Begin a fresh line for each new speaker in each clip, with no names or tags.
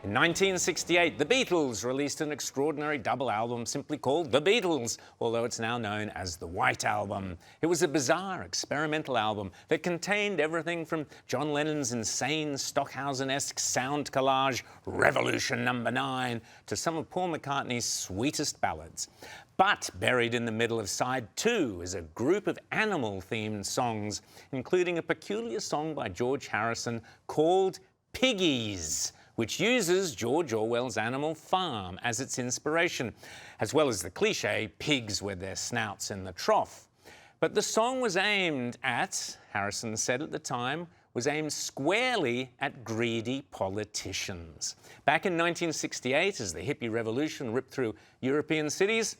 In 1968, the Beatles released an extraordinary double album simply called The Beatles, although it's now known as the White Album. It was a bizarre, experimental album that contained everything from John Lennon's insane Stockhausen-esque sound collage, Revolution No. 9, to some of Paul McCartney's sweetest ballads. But buried in the middle of side 2 is a group of animal-themed songs, including a peculiar song by George Harrison called Piggies, which uses George Orwell's Animal Farm as its inspiration, as well as the cliché, pigs with their snouts in the trough. But the song was aimed at, Harrison said at the time, was aimed squarely at greedy politicians. Back in 1968, as the hippie revolution ripped through European cities,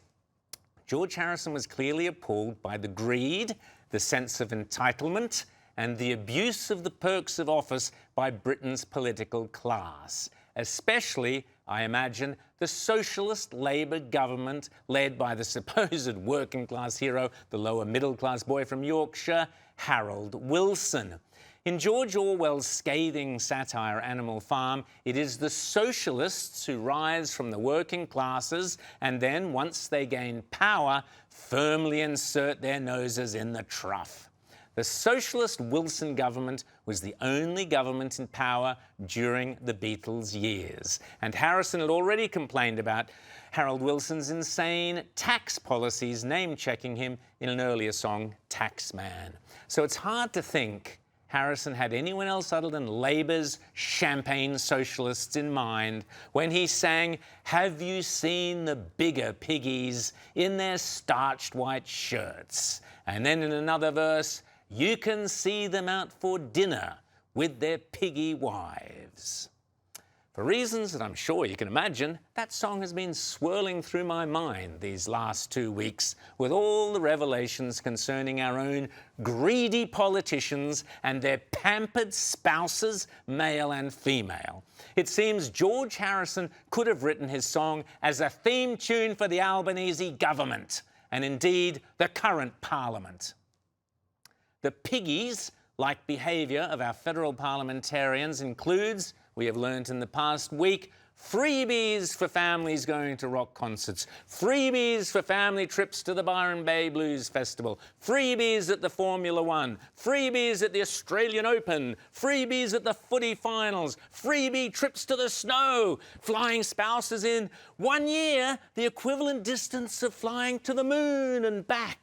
George Harrison was clearly appalled by the greed, the sense of entitlement, and the abuse of the perks of office by Britain's political class, especially, I imagine, the socialist Labour government led by the supposed working-class hero, the lower-middle-class boy from Yorkshire, Harold Wilson. In George Orwell's scathing satire Animal Farm, it is the socialists who rise from the working classes and then, once they gain power, firmly insert their noses in the trough. The socialist Wilson government was the only government in power during the Beatles' years, and Harrison had already complained about Harold Wilson's insane tax policies, name-checking him in an earlier song, Taxman. So it's hard to think Harrison had anyone else other than Labour's champagne socialists in mind when he sang, "Have you seen the bigger piggies in their starched white shirts?" And then in another verse, "You can see them out for dinner with their piggy wives." For reasons that I'm sure you can imagine, that song has been swirling through my mind these last 2 weeks with all the revelations concerning our own greedy politicians and their pampered spouses, male and female. It seems George Harrison could have written his song as a theme tune for the Albanese government, and indeed the current Parliament. The piggies-like behaviour of our federal parliamentarians includes, we have learnt in the past week, freebies for families going to rock concerts, freebies for family trips to the Byron Bay Blues Festival, freebies at the Formula One, freebies at the Australian Open, freebies at the footy finals, freebie trips to the snow, flying spouses in 1 year, the equivalent distance of flying to the moon and back.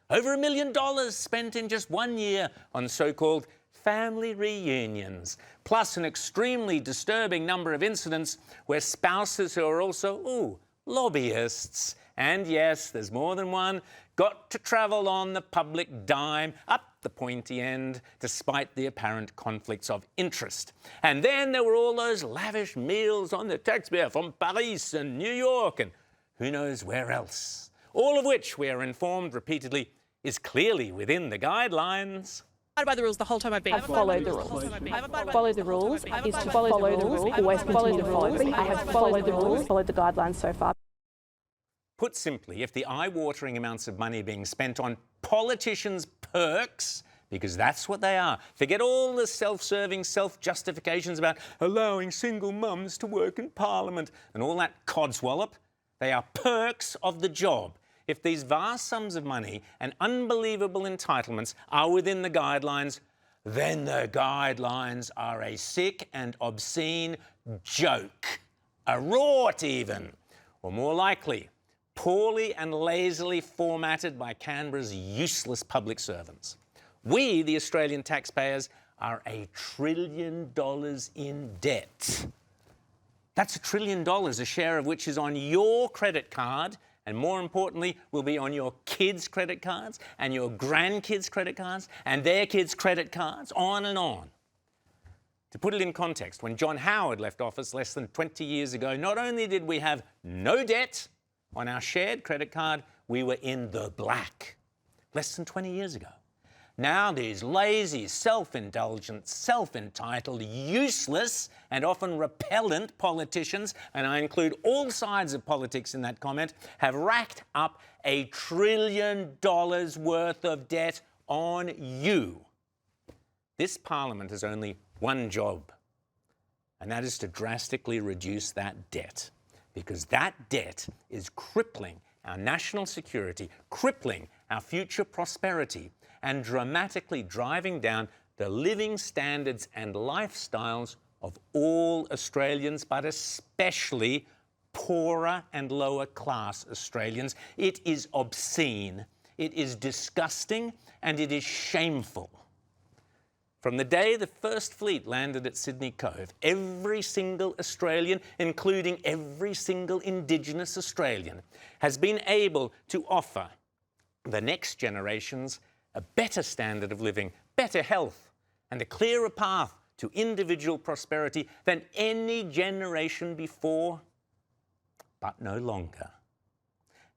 Over $1 million spent in just 1 year on so-called family reunions, plus an extremely disturbing number of incidents where spouses who are also, lobbyists, and yes, there's more than one, got to travel on the public dime up the pointy end, despite the apparent conflicts of interest. And then there were all those lavish meals on the taxpayer from Paris and New York and who knows where else. All of which, we are informed repeatedly, is clearly within the guidelines.
I've by the rules the whole time I've been.
I've followed the rules. Follow the rules is to follow the rules, always continue to follow them. I have followed the rules, followed the guidelines so far.
Put simply, if the eye-watering amounts of money being spent on politicians' perks, because that's what they are, forget all the self-serving self-justifications about allowing single mums to work in Parliament and all that codswallop, they are perks of the job. If these vast sums of money and unbelievable entitlements are within the guidelines, then the guidelines are a sick and obscene joke. A rort even. Or more likely, poorly and lazily formatted by Canberra's useless public servants. We, the Australian taxpayers, are $1 trillion in debt. That's $1 trillion, a share of which is on your credit card, and more importantly, will be on your kids' credit cards and your grandkids' credit cards and their kids' credit cards, on and on. To put it in context, when John Howard left office less than 20 years ago, not only did we have no debt on our shared credit card, we were in the black. Less than 20 years ago. Now these lazy, self-indulgent, self-entitled, useless and often repellent politicians, and I include all sides of politics in that comment, have racked up $1 trillion worth of debt on you. This Parliament has only one job, and that is to drastically reduce that debt, because that debt is crippling our national security, crippling our future prosperity, and dramatically driving down the living standards and lifestyles of all Australians, but especially poorer and lower class Australians. It is obscene, it is disgusting, and it is shameful. From the day the first fleet landed at Sydney Cove, every single Australian, including every single Indigenous Australian, has been able to offer the next generations a better standard of living, better health, and a clearer path to individual prosperity than any generation before, but no longer.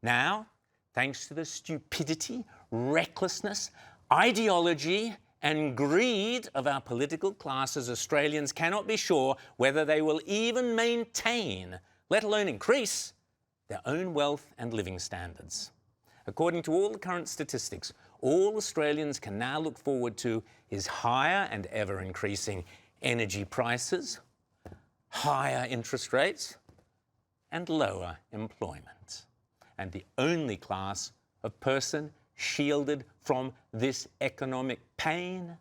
Now, thanks to the stupidity, recklessness, ideology, and greed of our political classes, Australians cannot be sure whether they will even maintain, let alone increase, their own wealth and living standards. According to all the current statistics, all Australians can now look forward to is higher and ever increasing energy prices, higher interest rates, and lower employment. And the only class of person shielded from this economic pain,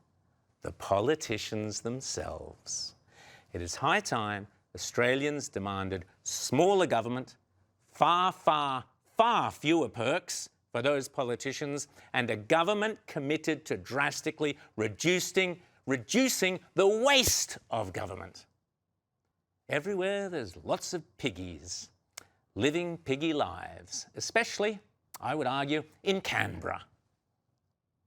the politicians themselves. It is high time Australians demanded smaller government, far, far, far fewer perks for those politicians, and a government committed to drastically reducing the waste of government. Everywhere there's lots of piggies living piggy lives, especially, I would argue, in Canberra.